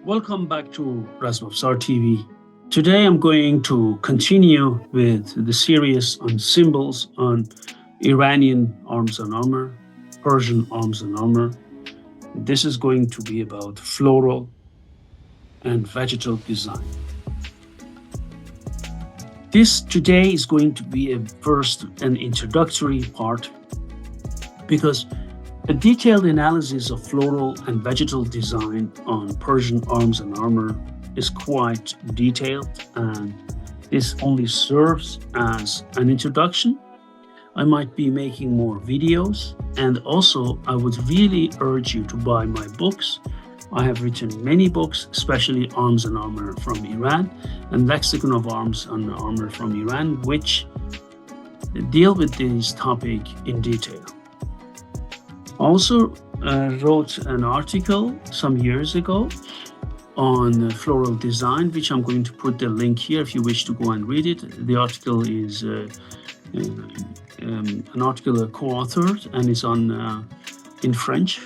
Welcome back to Rasmavsar TV. Today I'm going to continue with the series on symbols on Iranian arms and armor, Persian arms and armor. This is going to be about floral and vegetal design. This today is going to be a first and introductory part because a detailed analysis of floral and vegetal design on Persian arms and armor is quite detailed, and this only serves as an introduction. I might be making more videos, and also I would really urge you to buy my books. I have written many books, especially Arms and Armor from Iran and Lexicon of Arms and Armor from Iran, which deal with this topic in detail. Also wrote an article some years ago on floral design, which I'm going to put the link here if you wish to go and read it. The article is an article co-authored and is on in French.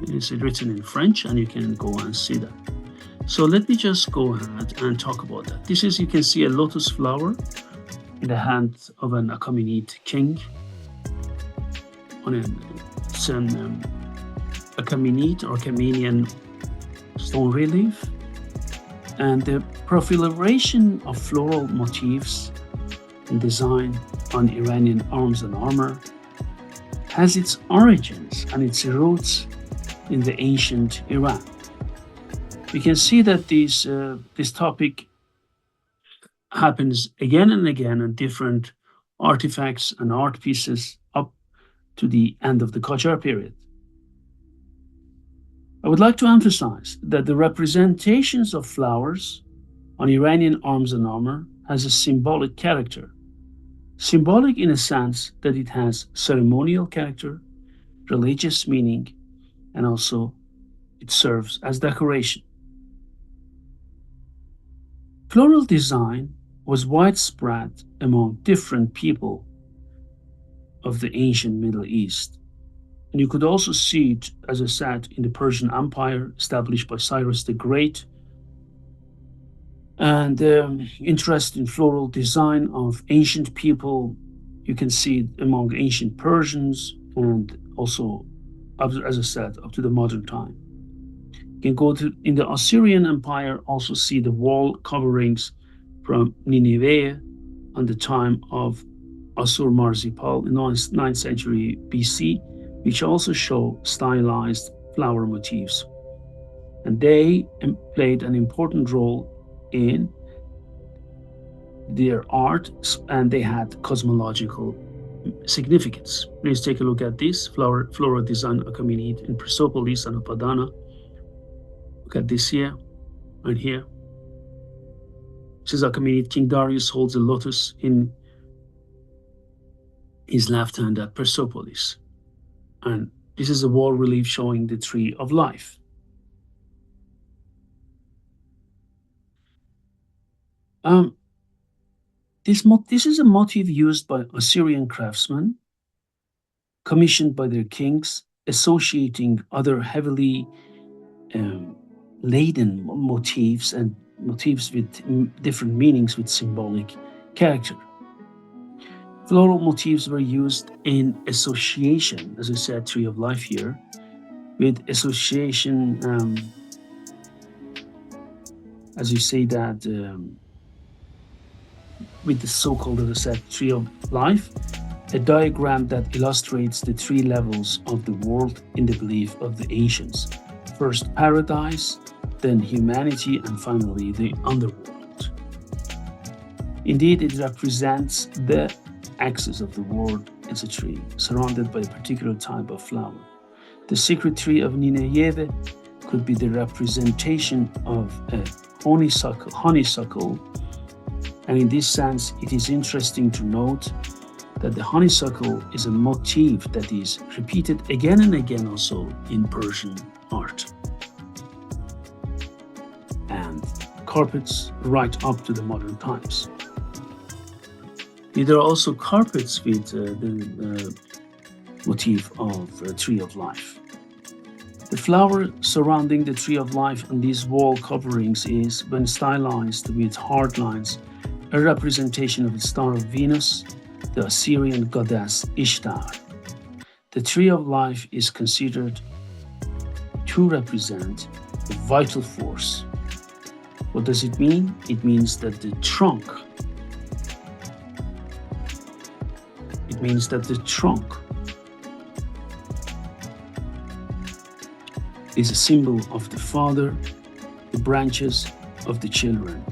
It's written in French, and you can go and see that. So let me just go ahead and talk about that. This is, you can see a lotus flower in the hand of an Achaemenid king on it's an Achaemenid or Achaemenian stone relief, and the proliferation of floral motifs and design on Iranian arms and armor has its origins and its roots in the ancient Iran. We can see that this topic happens again and again on different artifacts and art pieces up to the end of the Qajar period. I would like to emphasize that the representations of flowers on Iranian arms and armor has a symbolic character. Symbolic in a sense that it has ceremonial character, religious meaning, and also it serves as decoration. Floral design was widespread among different people of the ancient Middle East. And you could also see it, as I said, in the Persian Empire established by Cyrus the Great. And interest in floral design of ancient people, you can see it among ancient Persians and also, as I said, up to the modern time. You can go to, in the Assyrian Empire, also see the wall coverings from Nineveh on the time of Assur-Marzipal in 9th century BC, which also show stylized flower motifs. And they played an important role in their art, and they had cosmological significance. Please take a look at this floral design Achaemenid in Persepolis and Upadana. Look at this here and here. This is Achaemenid King Darius holds a lotus in his left hand at Persepolis. And this is a wall relief showing the tree of life. This is a motif used by Assyrian craftsmen, commissioned by their kings, associating other heavily laden motifs and motifs with different meanings with symbolic character. Floral motifs were used in association, as I said, tree of life here, with association, as you say that, with the so-called, as I said, tree of life, a diagram that illustrates the three levels of the world in the belief of the ancients. First paradise, then humanity, and finally the underworld. Indeed, it represents the axis of the world as a tree, surrounded by a particular type of flower. The secret tree of Nineveh could be the representation of a honeysuckle, and in this sense, it is interesting to note that the honeysuckle is a motif that is repeated again and again also in Persian art. And carpets right up to the modern times. There are also carpets with the motif of tree of life. The flower surrounding the tree of life on these wall coverings is, when stylized with hard lines, a representation of the star of Venus, the Assyrian goddess Ishtar. The tree of life is considered to represent the vital force. What does it mean? It means that the trunk, it means that the trunk is a symbol of the father, the branches of the children.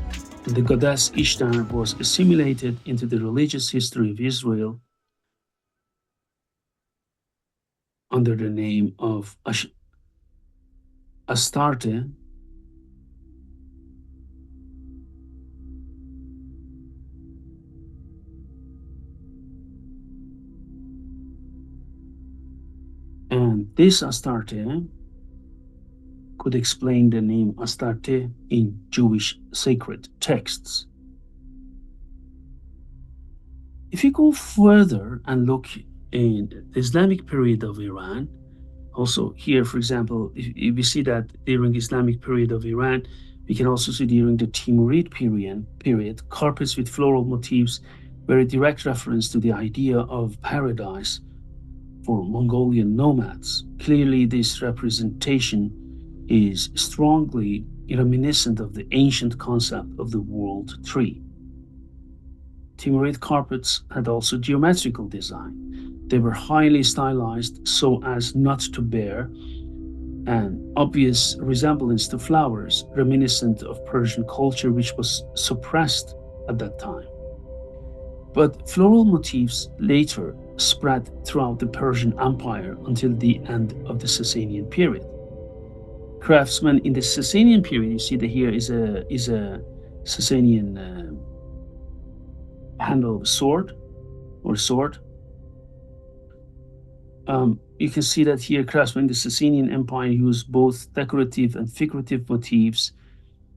And the goddess Ishtar was assimilated into the religious history of Israel under the name of Astarte, and this Astarte could explain the name Astarte in Jewish sacred texts. If you go further and look in the Islamic period of Iran, also here, for example, if we see that during Islamic period of Iran, we can also see during the Timurid period, carpets with floral motifs were a direct reference to the idea of paradise for Mongolian nomads. Clearly, this representation is strongly reminiscent of the ancient concept of the world tree. Timurid carpets had also geometrical design. They were highly stylized so as not to bear an obvious resemblance to flowers, reminiscent of Persian culture, which was suppressed at that time. But floral motifs later spread throughout the Persian Empire until the end of the Sasanian period. Craftsmen in the Sasanian period, you see that here is a Sasanian handle of a sword or sword. You can see that here craftsmen in the Sasanian Empire used both decorative and figurative motifs,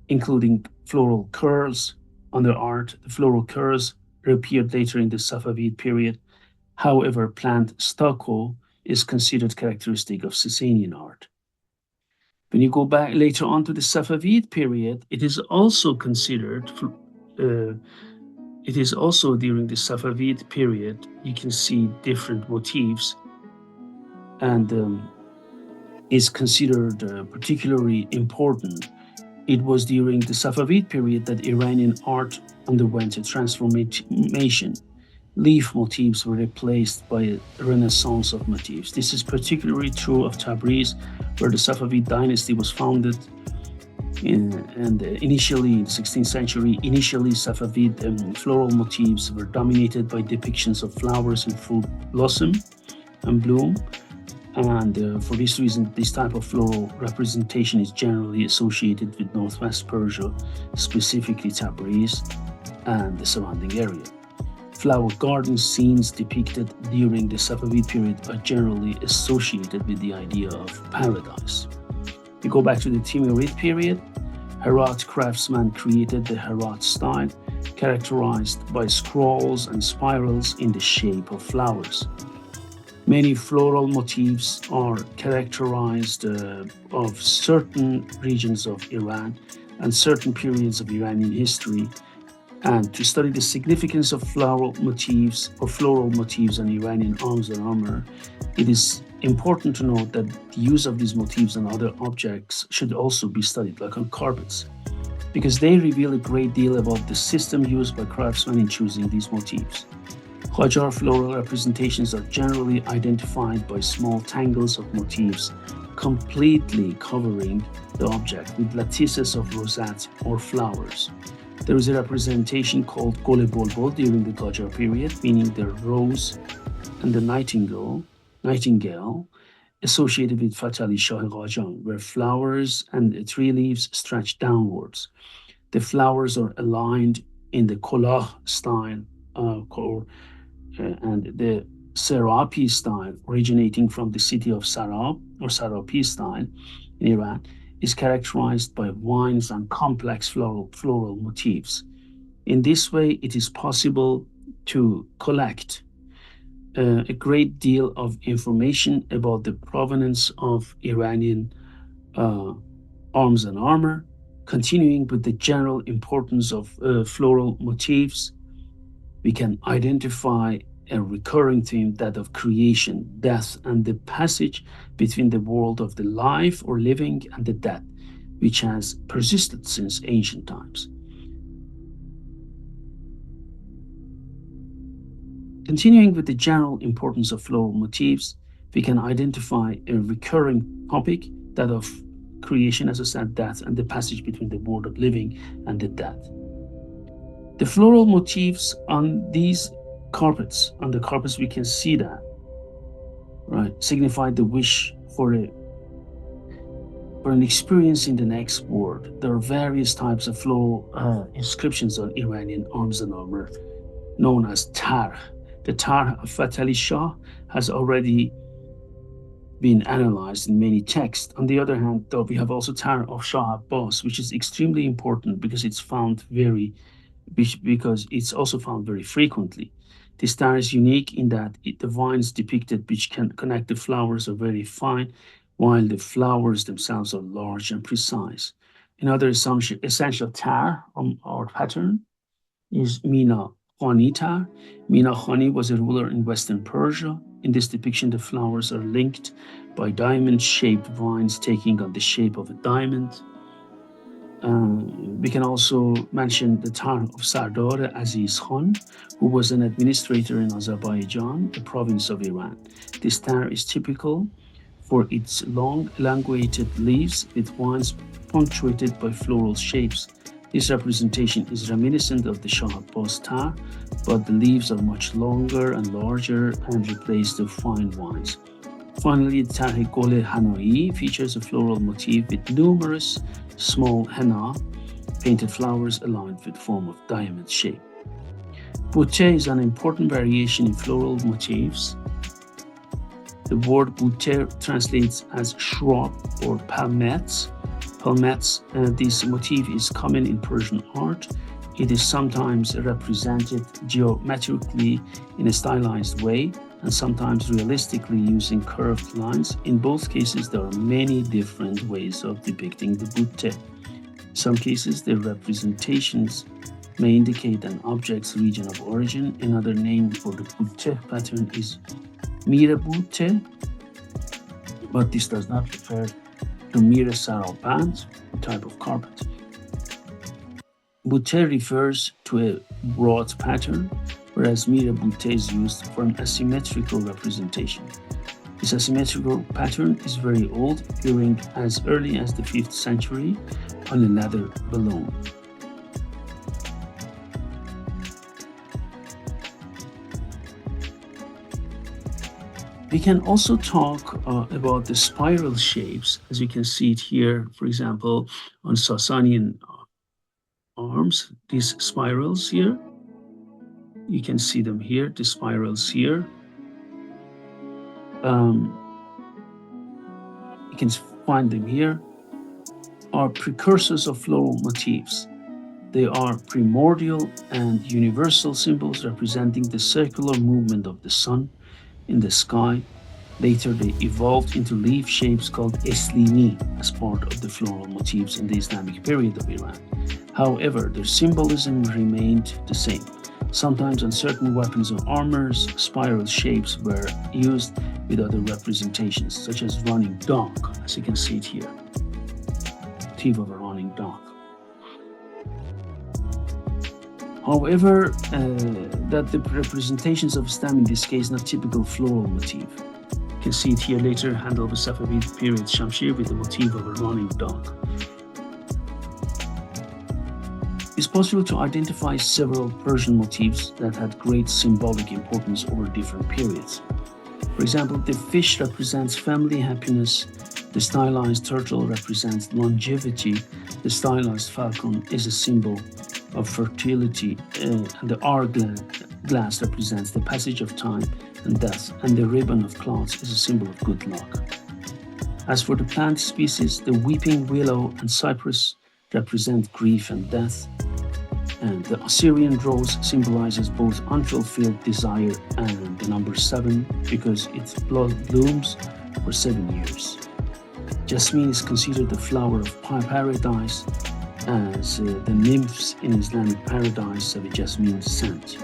including floral curls on their art. The floral curls appeared later in the Safavid period. However, plant stucco is considered characteristic of Sasanian art. When you go back later on to the Safavid period, it is also considered, it is also during the Safavid period, you can see different motifs, and is considered particularly important. It was during the Safavid period that Iranian art underwent a transformation. Leaf motifs were replaced by a renaissance of motifs. This is particularly true of Tabriz, where the Safavid dynasty was founded. And initially, in the 16th century, Safavid floral motifs were dominated by depictions of flowers in full blossom and bloom. And for this reason, this type of floral representation is generally associated with Northwest Persia, specifically Tabriz and the surrounding area. Flower garden scenes depicted during the Safavid period are generally associated with the idea of paradise. You go back to the Timurid period, Herat craftsmen created the Herat style, characterized by scrolls and spirals in the shape of flowers. Many floral motifs are characterized of certain regions of Iran and certain periods of Iranian history. And to study the significance of floral motifs on Iranian arms and armor, it is important to note that the use of these motifs on other objects should also be studied, like on carpets, because they reveal a great deal about the system used by craftsmen in choosing these motifs. Qajar floral representations are generally identified by small tangles of motifs completely covering the object with lattices of rosettes or flowers. There is a representation called Gole Bolbol during the Qajar period, meaning the rose and the nightingale associated with Fatali Shah Qajan, where flowers and tree leaves stretch downwards. The flowers are aligned in the Kolah style and the Serapi style, originating from the city of Sarab or Sarapi style in Iran, is characterized by vines and complex floral motifs. In this way, it is possible to collect a great deal of information about the provenance of Iranian uh, arms and armor, continuing with the general importance of floral motifs. We can identify a recurring theme, that of creation, death, and the passage between the world of the life or living and the dead, which has persisted since ancient times. Continuing with the general importance of floral motifs, we can identify a recurring topic, that of creation, as I said, death, and the passage between the world of living and the dead. The floral motifs on these carpets, on the carpets, we can see that, right, signify the wish for an experience in the next world. There are various types of floral inscriptions on Iranian arms and armor, known as tarh. The tarh of Fatali Shah has already been analyzed in many texts. On the other hand, though, we have also tarh of Shah Abbas, which is extremely important because it's also found very frequently. This star is unique in that the vines depicted which can connect the flowers are very fine, while the flowers themselves are large and precise. Another essential tar or pattern is Mina Khani tar. Mina Khani was a ruler in Western Persia. In this depiction, the flowers are linked by diamond-shaped vines taking on the shape of a diamond. We can also mention the town of Sardar Aziz Khan, who was an administrator in Azerbaijan, a province of Iran. This tower is typical for its long, elongated leaves with vines punctuated by floral shapes. This representation is reminiscent of the Shah Abbas tower, but the leaves are much longer and larger and replace the fine vines. Finally, the Tarhe Gole Hanai features a floral motif with numerous small henna painted flowers aligned with form of diamond shape. Butte is an important variation in floral motifs. The word butte translates as shrub or palmettes. This motif is common in Persian art. It is sometimes represented geometrically in a stylized way and sometimes realistically using curved lines. In both cases, there are many different ways of depicting the butte. In some cases, the representations may indicate an object's region of origin. Another name for the butte pattern is mire butte, but this does not refer to mire saraband, a type of carpet. Butte refers to a broad pattern, whereas mire butte is used for an asymmetrical representation. This asymmetrical pattern is very old, appearing as early as the 5th century on a leather balloon. We can also talk about the spiral shapes, as you can see it here, for example, on Sasanian arms, these spirals here. You can see them here, the spirals here. You can find them here, are precursors of floral motifs. They are primordial and universal symbols representing the circular movement of the sun in the sky. Later, they evolved into leaf shapes called eslimi as part of the floral motifs in the Islamic period of Iran. However, their symbolism remained the same. Sometimes on certain weapons or armors, spiral shapes were used with other representations, such as running dog, as you can see it here. Motif of a running dog. However, that the representations of stem in this case not typical floral motif. You can see it here later, handle of a Safavid period Shamshir with the motif of a running dog. It's possible to identify several Persian motifs that had great symbolic importance over different periods. For example, the fish represents family happiness, the stylized turtle represents longevity, the stylized falcon is a symbol of fertility, and the hourglass represents the passage of time and death, and the ribbon of cloth is a symbol of good luck. As for the plant species, the weeping willow and cypress represent grief and death. And the Assyrian rose symbolizes both unfulfilled desire and the number 7 because it blooms for 7 years. Jasmine is considered the flower of paradise, as the nymphs in Islamic paradise have a jasmine scent.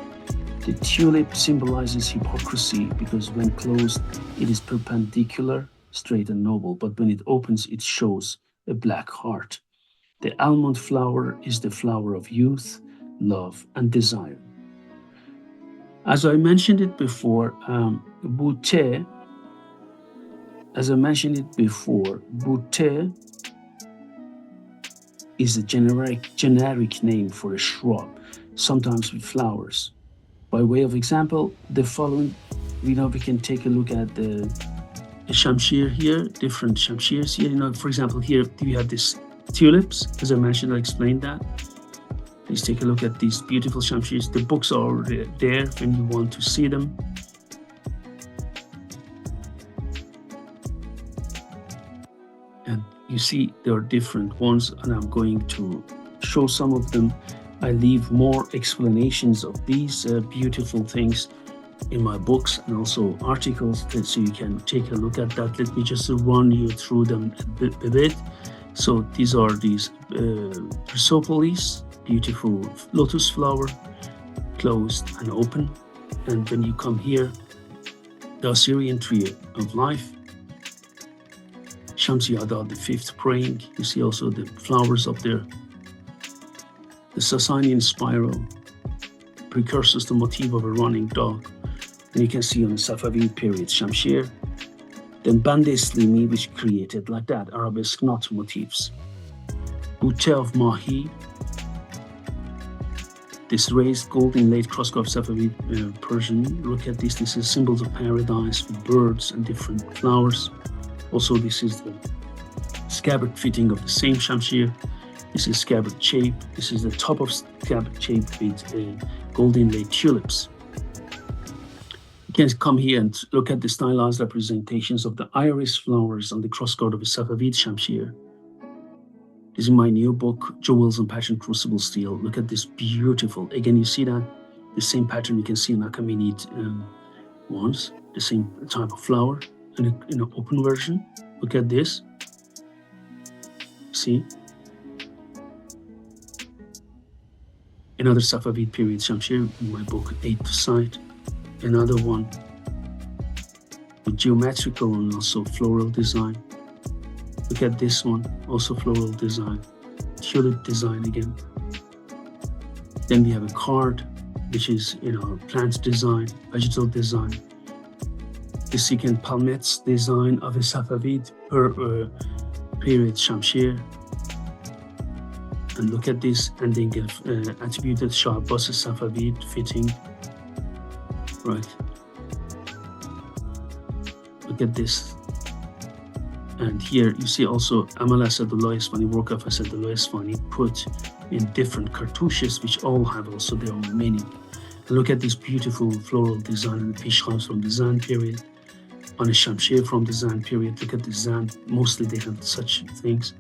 The tulip symbolizes hypocrisy because when closed, it is perpendicular, straight and noble, but when it opens, it shows a black heart. The almond flower is the flower of youth, love, and desire. As I mentioned it before, bouquet, is a generic name for a shrub, sometimes with flowers. By way of example, the following, we can take a look at the shamshir here, different shamshirs here. For example, here we have this tulips. As I mentioned, I explained that. Please take a look at these beautiful shamshirs. The books are already there when you want to see them. And you see there are different ones, and I'm going to show some of them. I leave more explanations of these beautiful things in my books and also articles, so you can take a look at that. Let me just run you through them a bit. So these are these Persepolis, beautiful lotus flower, closed and open. And when you come here, the Assyrian tree of life, Shamsi Adad, the 5th praying. You see also the flowers up there. The Sasanian spiral precursors the motif of a running dog. And you can see on the Safavid period, Shamshir. Then Bandeslimi, which created like that, arabesque knot motifs. Bouquet of Mahi, this raised gold inlaid crosscut of Safavid Persian. Look at this. This is symbols of paradise with birds and different flowers. Also, this is the scabbard fitting of the same Shamshir. This is scabbard shape. This is the top of scabbard shape with gold inlaid tulips. You can come here and look at the stylized representations of the iris flowers on the crossguard of a Safavid Shamshir. This is my new book, Jewels and Pattern Crucible Steel. Look at this beautiful. Again, you see that the same pattern you can see in Achaemenid ones, the same type of flower in an open version. Look at this. See? Another Safavid period Shamshir in my book, 8th Sight. Another one with geometrical and also floral design. Look at this one, also floral design, tulip design again. Then we have a card, which is plant design, vegetal design. The second palmettes design of a Safavid period Shamshir. And look at this, and then give attributed Shah Abbas Safavid fitting. Right. Look at this. And here you see also Amal Asadullah Isfani, work of Asadullah Isfani, put in different cartouches, which all have also their own meaning. And look at this beautiful floral design and the pishkhas from the Zan period. On a Shamshir from the Zan period. Look at the Zan, mostly they have such things.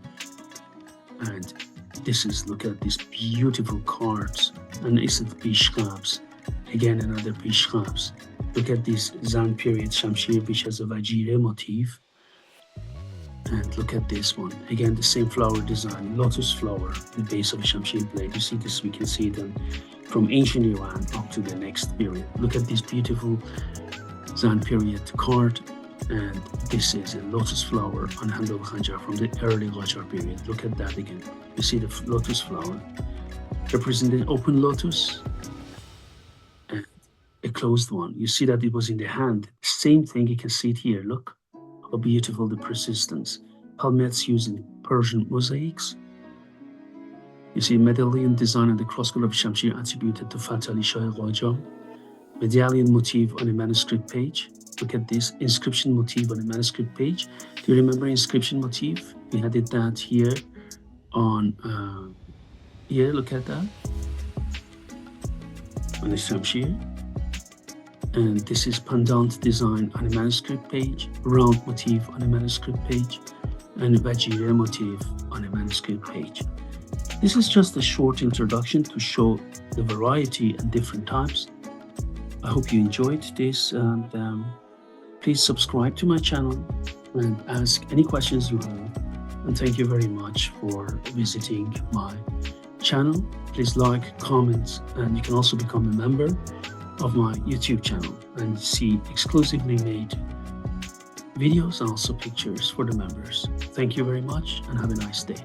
And this is, look at these beautiful cards. And it's the pishkhas. Again, another pishkhas. Look at this Zan period Shamshir, which has a Vajire motif. And look at this one. Again, the same flower design, lotus flower, the base of a Shamshir blade. You see this, we can see them from ancient Iran up to the next period. Look at this beautiful Zan period card. And this is a lotus flower on handle of Khanjar from the early Qajar period. Look at that again. You see the lotus flower representing open lotus and a closed one. You see that it was in the hand. Same thing, you can see it here. Look how beautiful the persistence. Palmettes using Persian mosaics. You see medallion design on the crossguard of Shamshir attributed to Fath Ali Shah Qajar. Medallion motif on a manuscript page. Look at this inscription motif on a manuscript page. Do you remember inscription motif? We had it that here on here. Look at that on the Shamshir. And this is pendant design on a manuscript page, round motif on a manuscript page, and a Vajire motif on a manuscript page. This is just a short introduction to show the variety and different types. I hope you enjoyed this, and please subscribe to my channel and ask any questions you have. And thank you very much for visiting my channel. Please like, comment, and you can also become a member of my YouTube channel and see exclusively made videos and also pictures for the members. Thank you very much and have a nice day.